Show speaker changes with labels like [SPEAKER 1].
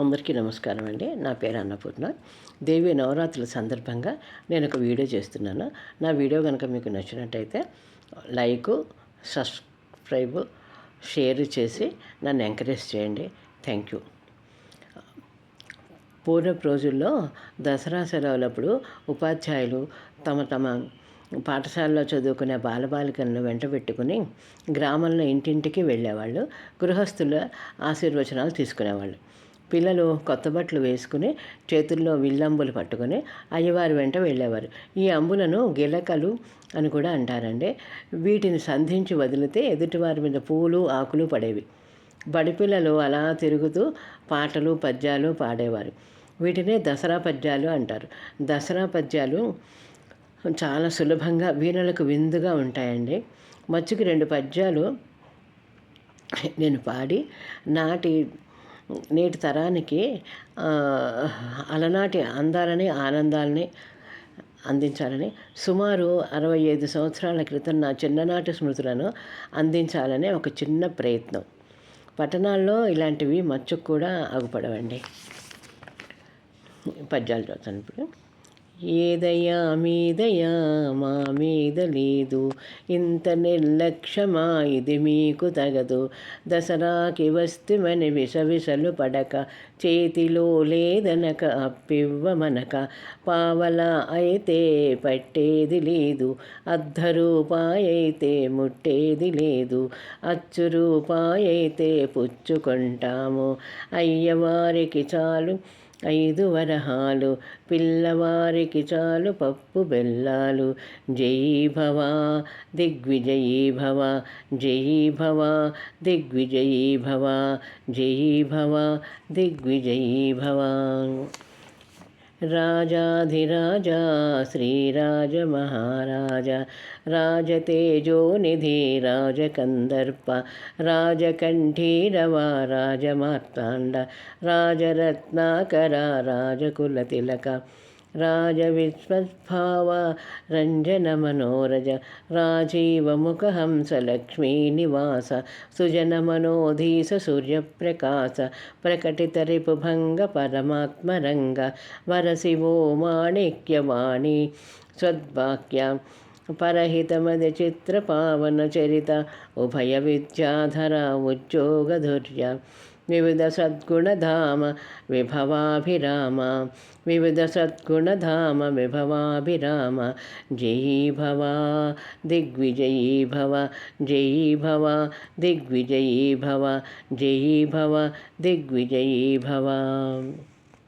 [SPEAKER 1] అందరికీ నమస్కారం అండి. నా పేరు అన్నపూర్ణ. దేవి నవరాత్రుల సందర్భంగా నేను ఒక వీడియో చేస్తున్నాను. నా వీడియో కనుక మీకు నచ్చినట్టయితే లైకు, సబ్స్క్రైబ్, షేర్ చేసి నన్ను ఎంకరేజ్ చేయండి. Thank you. పూర్వపు రోజుల్లో దసరా సెలవులప్పుడు ఉపాధ్యాయులు తమ తమ పాఠశాలలో చదువుకునే బాలబాలికలను వెంట పెట్టుకుని గ్రామంలో ఇంటింటికి వెళ్ళేవాళ్ళు. గృహస్థుల ఆశీర్వచనాలు తీసుకునేవాళ్ళు. పిల్లలు కొత్త బట్టలు వేసుకుని చేతుల్లో విల్లంబులు పట్టుకొని అయ్యవారి వెంట వెళ్ళేవారు. ఈ అంబులను గిలకలు అని కూడా అంటారండి. వీటిని సంధించి వదిలితే ఎదుటివారి మీద పూలు ఆకులు పడేవి. బడిపిల్లలు అలా తిరుగుతూ పాటలు పద్యాలు పాడేవారు. వీటినే దసరా పద్యాలు అంటారు. దసరా పద్యాలు చాలా సులభంగా వీణులకు విందుగా ఉంటాయండి. మచ్చుకి 2 పద్యాలు నేను పాడి నేటి తరానికి అలనాటి అందాలని ఆనందాలని అందించాలని, సుమారు 65 సంవత్సరాల క్రితం నా చిన్ననాటి స్మృతులను అందించాలనే ఒక చిన్న ప్రయత్నం. పట్టణాల్లో ఇలాంటివి మచ్చుకు కూడా అగుపడవండి. పద్యాలు చదువుతాను ఇప్పుడు. ఏదయ్యా మీదయా మా మీద లేదు, ఇంత నిర్లక్ష్యమా ఇది మీకు తగదు. దసరాకి వస్తుమని విసవిసలు పడక, చేతిలో లేదనక అప్పివ్వమనక, పావలా అయితే పట్టేది లేదు, అర్ధ రూపాయైతే ముట్టేది లేదు, అచ్చు రూపాయైతే పుచ్చుకుంటాము. అయ్యవారికి చాలు 5 వరహాలు, పిల్లవారికి చాలు పప్పు బెల్లాలు. జై భవ దిగ్విజయీ భవ, జై భవ దిగ్విజయీ భవ, జై భవ దిగ్విజయీ భవ. రాజాధిరాజా శ్రీరాజ మహారాజ, రాజతేజోనిధి రాజకందర్ప, రాజకంఠీరవ రాజమార్తాండ, రాజరత్నాకర రాజకులతిలక, రాజవిశ్వద్భావ రంజన మనోరజ, రాజీవముఖ హంస లక్ష్మీ నివాస, సుజన మనోధీస సూర్యప్రకాశ, ప్రకటిత రిపుభంగ పరమాత్మరంగ, వరశివో మాణిక్యవాణి స్వద్వాక్య, పరహితమది చిత్ర పావన చరిత, ఉభయ విద్యాధర ఉద్యోగధుర్య, వివిధ సద్గుణధామ విభవాభిరామ, వివిధ సద్గుణధామ విభవాభిరామ. జై భవ దిగ్విజయీ భవ, జై భవ దిగ్విజయీ భవ, జై భవ దిగ్విజయీ భవ.